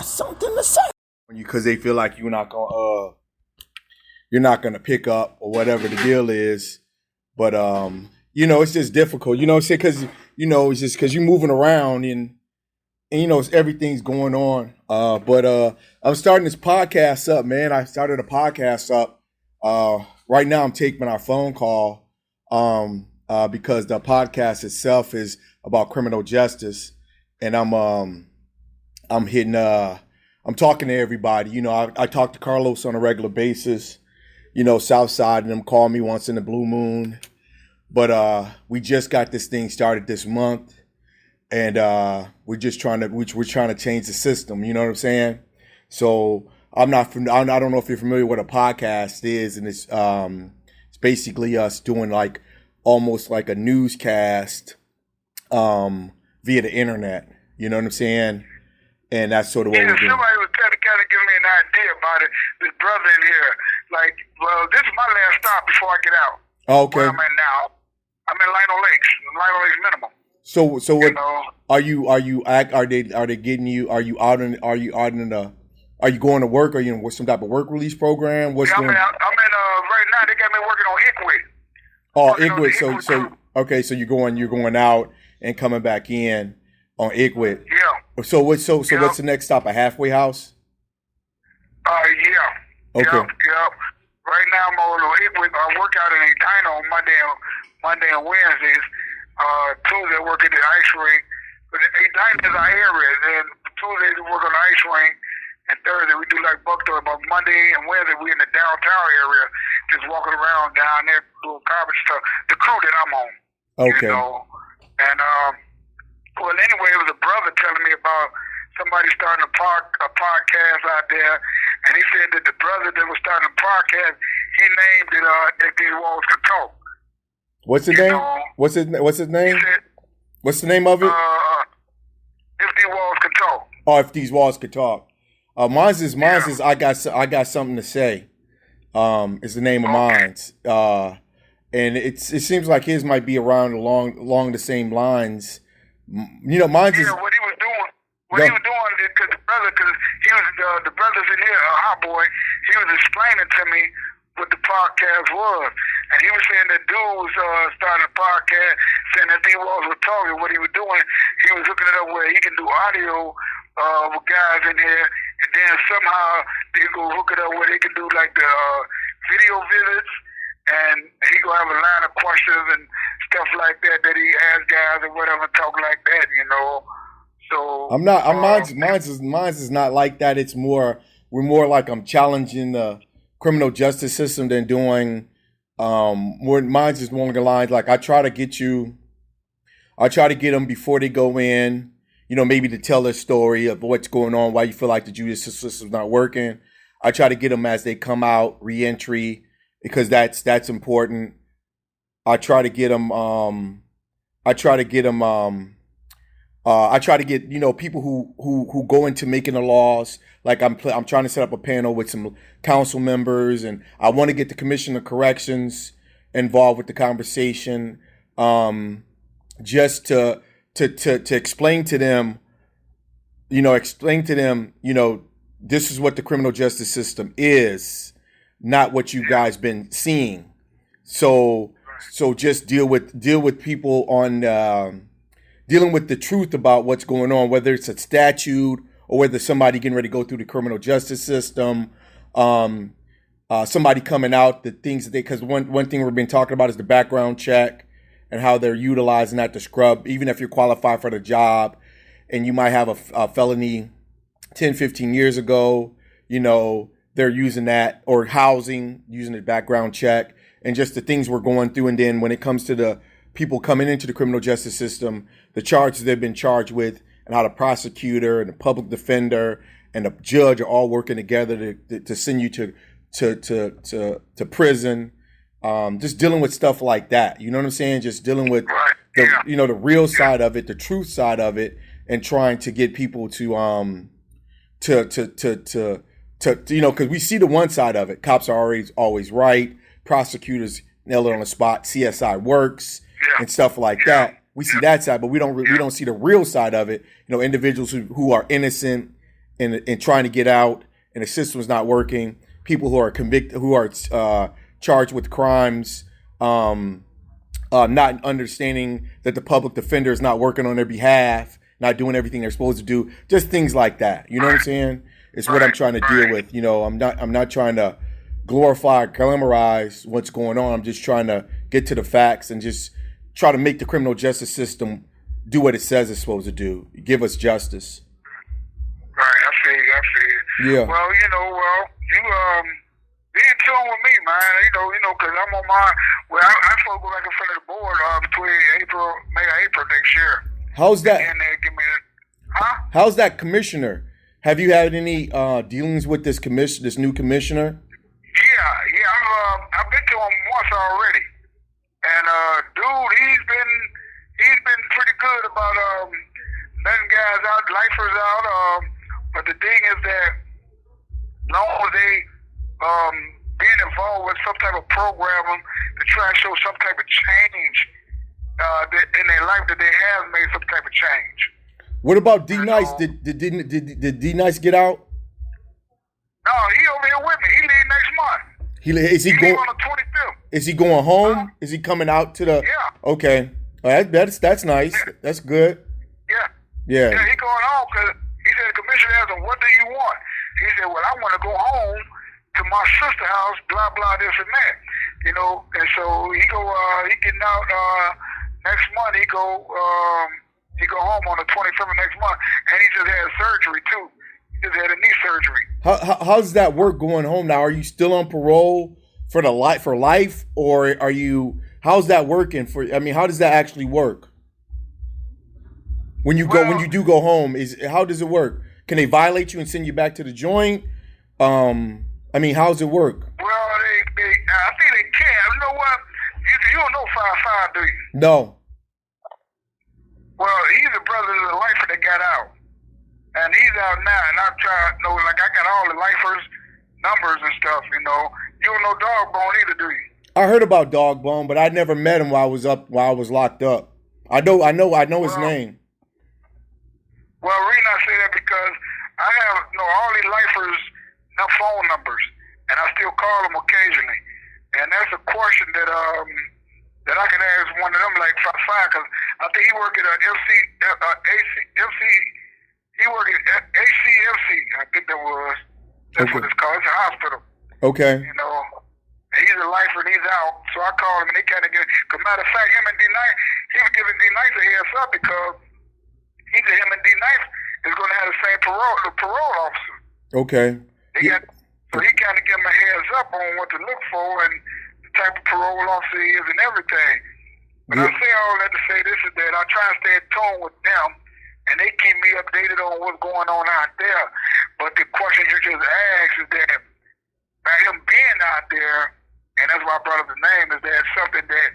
got something to say. Because they feel like you're not gonna pick up or whatever the deal is. But it's just difficult. You know what I'm saying? Because it's just because you're moving around and everything's going on. But I'm starting this podcast up, man. I started a podcast up. Right now, I'm taking our phone call because the podcast itself is about criminal justice, and I'm talking to everybody. I talk to Carlos on a regular basis. Southside and them call me once in a blue moon. But we just got this thing started this month, and we're trying to change the system. You know what I'm saying? So I don't know if you're familiar with what a podcast is, and it's basically us doing almost like a newscast via the internet. You know what I'm saying? And that's sort of what we're doing. Somebody was kind of giving me an idea about it. This brother in here, this is my last stop before I get out. Okay. Where I'm at now. I'm in Lino Lakes minimum. So what are you getting you? Are you going to work? Are you in some type of work release program? I'm in right now. They got me working on ICWIT. Oh, ICWIT. So you're going out and coming back in on ICWIT. Yeah. So what's the next stop? A halfway house? Yeah. Okay. Yep. Right now I'm on ICWIT. I work out in Edina on Monday and Wednesdays. Tuesday I work at the ice rink. But Edina is our area. And Tuesday we work on the ice rink. And Thursday we do Bucktown. But Monday and Wednesday we in the downtown area, just walking around down there doing garbage stuff. The crew that I'm on. Okay. And well, anyway, it was a brother telling me about somebody starting a podcast out there, and he said that the brother that was starting a podcast, he named it If These Walls Could Talk. What's his name? What's his name? Said, what's the name of it? If These Walls Could Talk. Oh, If These Walls Could Talk. Mine's is I got something to say. Is the name of mine's. And it seems like his might be around along the same lines. Mine's is. What he was doing, because he was the brothers in here, Hot Boy. He was explaining to me what the podcast was, and he was saying that dude was starting a podcast, saying that these walls were talking. What he was doing, he was hooking it up where he can do audio with guys in here, and then somehow they go hook it up where they can do the video visits. And he gonna have a line of questions and stuff like that he asks guys or whatever, talk like that, So mine's is not like that. It's we're more like I'm challenging the criminal justice system than doing mine's is more along the lines I try to get them before they go in, maybe to tell their story of what's going on, why you feel like the judicial system's not working. I try to get them as they come out, reentry. Because that's important. I try to get people who go into making the laws. I'm trying to set up a panel with some council members, and I want to get the Commissioner of Corrections involved with the conversation, just to explain to them, this is what the criminal justice system is. Not what you guys been seeing. So just deal with people on dealing with the truth about what's going on, whether it's a statute or whether somebody getting ready to go through the criminal justice system, somebody coming out, the things that because one thing we've been talking about is the background check and how they're utilizing that to scrub, even if you're qualified for the job and you might have a felony 10, 15 years ago, they're using that, or housing, using the background check, and just the things we're going through. And then when it comes to the people coming into the criminal justice system, the charges they've been charged with, and how the prosecutor and the public defender and the judge are all working together to send you to prison. Just dealing with stuff like that. You know what I'm saying? Just dealing with the real side of it, the truth side of it, and trying to get people to because we see the one side of it. Cops are always right. Prosecutors nail it on the spot. CSI works and stuff like that. We see that side, but we don't see the real side of it. Individuals who are innocent and trying to get out, and the system's not working. People who are convicted, who are charged with crimes, not understanding that the public defender is not working on their behalf, not doing everything they're supposed to do, just things like that. You know what I'm saying? It's what I'm trying to deal with. You know, I'm not trying to glorify or glamorize what's going on. I'm just trying to get to the facts and just try to make the criminal justice system do what it says it's supposed to do. Give us justice. Right, I feel you. Yeah. Well, you be in tune with me, man. You know, because I'm on my. Well, I supposed to go back in front of the board between May or April next year. How's that? And they give me huh? How's that commissioner? Have you had any dealings with this new commissioner? Yeah. I've been to him once already, and dude, he's been pretty good about letting guys out, lifers out. But the thing is that long as they being involved with some type of program to try to show some type of change in their life, that they have made some type of change. What about D Nice? Did D Nice get out? No, he over here with me. He leave next month. He leave on the 25th. Is he going home? Is he coming out to the? Yeah. Okay. That's nice. Yeah. That's good. Yeah, he going home because he said the commissioner asked him, "What do you want?" He said, "Well, I want to go home to my sister house, blah blah this and that, you know." And so he getting out next month. He go home on the 25th of next month, and he just had surgery too. He just had a knee surgery. How's that work going home now? Are you still on parole for life, or are you? How's that working for? I mean, how does that actually work? When you do go home, how does it work? Can they violate you and send you back to the joint? I mean, how's it work? Well, I think they can. You know what? You don't know 5-5, do you? No. Well, he's a brother of the lifer that got out. And he's out now, and I'm trying to know, like, I got all the lifers' numbers and stuff, you know. You don't know Dogbone either, do you? I heard about Dogbone, but I never met him while I was locked up. I know his name. Well, the reason I say that because I have all these lifers' phone numbers, and I still call them occasionally. And that's a question that I can ask one of them, like 5-5, because I think he work at a he work at ACFC, I think that was. That's what it's called. It's a hospital. Okay. You know, he's a lifer and he's out, so I call him and they kind of get. Cause matter of fact, him and D-Nice, he was giving D-Nice a heads up because either him and D-Nice is going to have the same parole officer. Okay. So he kind of give him a heads up on what to look for and the type of parole officer he is and everything. But I say all that to say this is that I try to stay in tune with them, and they keep me updated on what's going on out there. But the question you just asked is that by him being out there, and that's why I brought up the name, is that something that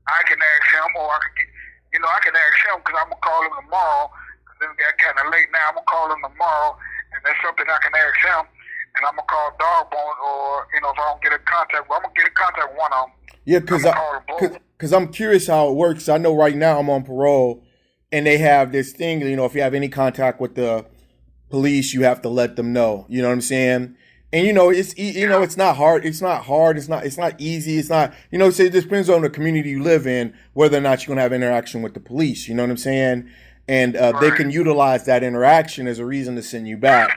I can ask him, or I can ask him because I'm gonna call him tomorrow. Because it got kind of late now. I'm gonna call him tomorrow, and that's something I can ask him. And I'm gonna call Dogbone, or if I don't get in contact, I'm gonna get in contact with one of them. Yeah, because I'm curious how it works. I know right now I'm on parole, and they have this thing. If you have any contact with the police, you have to let them know. You know what I'm saying? And it's not hard. It's not hard. It's not easy. It's not. It depends on the community you live in whether or not you're gonna have interaction with the police. You know what I'm saying? And they can utilize that interaction as a reason to send you back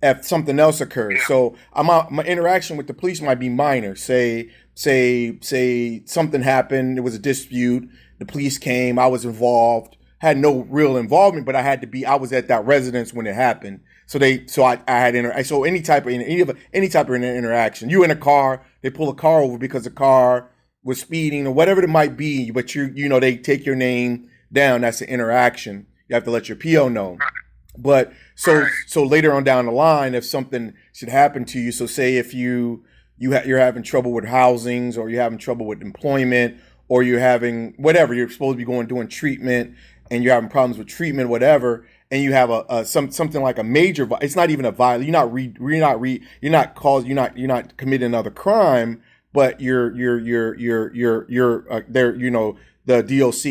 if something else occurs. Yeah. So my interaction with the police might be minor. Say something happened. There was a dispute. The police came. I was involved. Had no real involvement, but I was at that residence when it happened. So I had any type of interaction. You in a car, they pull a car over because the car was speeding or whatever it might be, but they take your name down. That's an interaction. You have to let your PO know. But so later on down the line, if something should happen to you, so say if you're having trouble with housings, or you're having trouble with employment, or you're having whatever, you're supposed to be doing treatment, and you're having problems with treatment, whatever, and you have something like a major, it's not even a violation. You're not committing another crime, but you're there. The DOC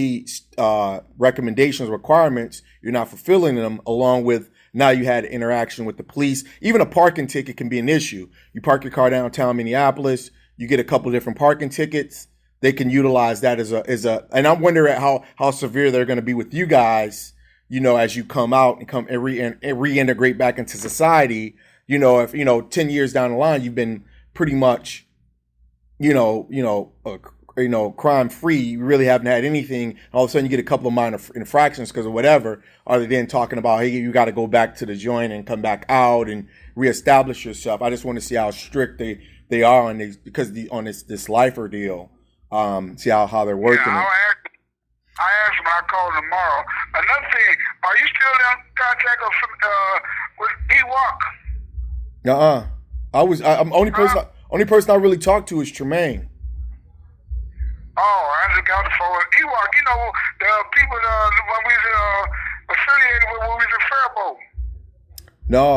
recommendations, requirements, you're not fulfilling them, along with Now you had interaction with the police. Even a parking ticket can be an issue. You park your car downtown Minneapolis, you get a couple of different parking tickets. They can utilize that as a, and I'm wondering how severe they're going to be with you guys, as you come out and reintegrate back into society. If 10 years down the line you've been pretty much, crime free, you really haven't had anything. All of a sudden you get a couple of minor infractions because of whatever. Are they then talking about, hey, you got to go back to the joint and come back out and reestablish yourself? I just want to see how strict they are on these, because on this lifer deal. See how they're working. Yeah, I asked him. I call him tomorrow. Another thing, are you still in contact with Ewok? I'm only person I really talked to is Tremaine. Oh, I just got the phone. Ewok, the people when we was affiliated with when we was in Faribault. No.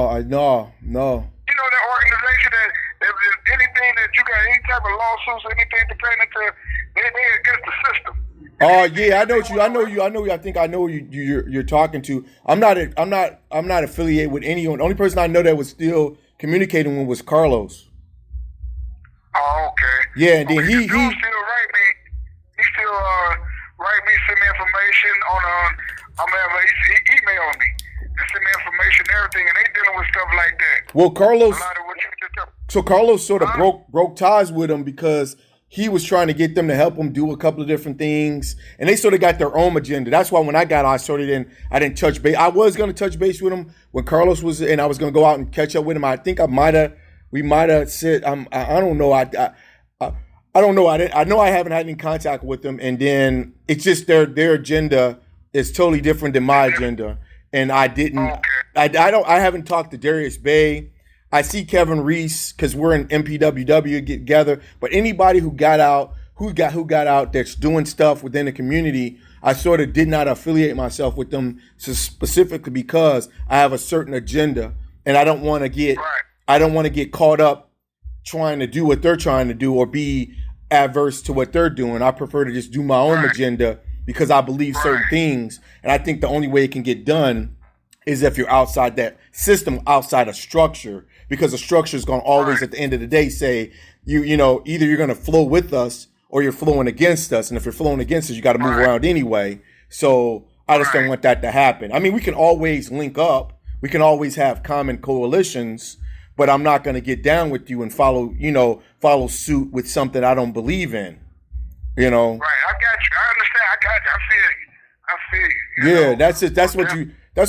That organization that if there's anything that you got any type of lawsuits or anything pertaining to, they against the system. Oh yeah, I know you. I think I know you're talking to. I'm not affiliated with anyone. The only person I know that was still communicating with was Carlos. Oh, okay. Yeah, and then he he still write me. He still write me, send me information on he emailed me and send me information and everything, and they dealing with stuff like that. Well, Carlos. A lot of what you just So Carlos sort of broke ties with him because he was trying to get them to help him do a couple of different things, and they sort of got their own agenda. That's why when I got out, I didn't touch base. I was going to touch base with him when Carlos was, and I was going to go out and catch up with him. I think we might have said, I don't know. I don't know. I know I haven't had any contact with them, and then it's just their agenda is totally different than my agenda, and I didn't. Okay. I haven't talked to Darius Bay. I see Kevin Reese because we're in MPWW together. But anybody who got out that's doing stuff within the community, I sort of did not affiliate myself with them specifically because I have a certain agenda, and I don't want to get caught up trying to do what they're trying to do or be adverse to what they're doing. I prefer to just do my own agenda because I believe certain things, and I think the only way it can get done is if you're outside that system, outside a structure, because the structure is going to always, at the end of the day, say, either you're going to flow with us or you're flowing against us. And if you're flowing against us, you got to move around anyway. So I just don't want that to happen. I mean, we can always link up. We can always have common coalitions, but I'm not going to get down with you and follow suit with something I don't believe in, Right. I got you. I understand. I got you. I feel you. Yeah, that's it. That's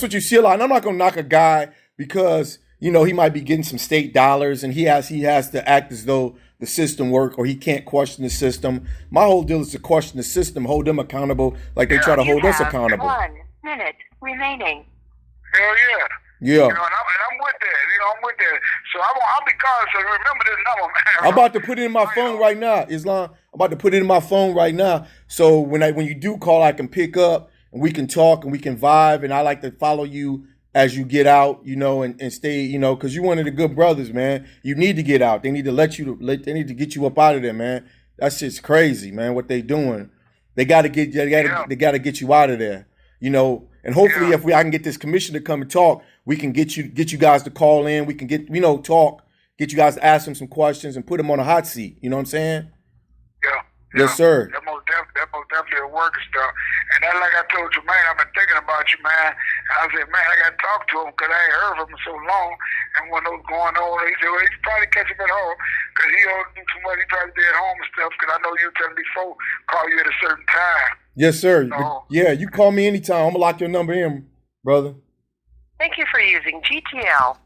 what you see a lot. And I'm not going to knock a guy because, he might be getting some state dollars and he has to act as though the system work or he can't question the system. My whole deal is to question the system, hold them accountable like they try to hold us accountable. 1 minute remaining. Hell yeah. Yeah. And I'm with that. I'm with that. So I'll be calling. So remember this number, man. I'm about to put it in my phone right now, Islam. I'm about to put it in my phone right now. So when you do call, I can pick up and we can talk and we can vibe. And I like to follow you as you get out, and stay, because you're one of the good brothers, man. You need to get out. They need to they need to get you up out of there, man. That shit's crazy, man. What they doing? They got to get you out of there, And hopefully, if I can get this commissioner to come and talk, we can get you guys to call in. We can get talk, get you guys to ask them some questions and put them on a hot seat. You know what I'm saying? Yeah. Yes, sir. That most definitely a work and stuff. And that, like I told you, man, I've been thinking about you, man. And I said, man, I got to talk to him because I ain't heard from him so long. And when those going on, he said, well, you probably catch him at home because he don't do too much. He probably be at home and stuff because I know you tell me before, call you at a certain time. Yes, sir. So, yeah, you call me anytime. I'm going to lock your number in, brother. Thank you for using GTL.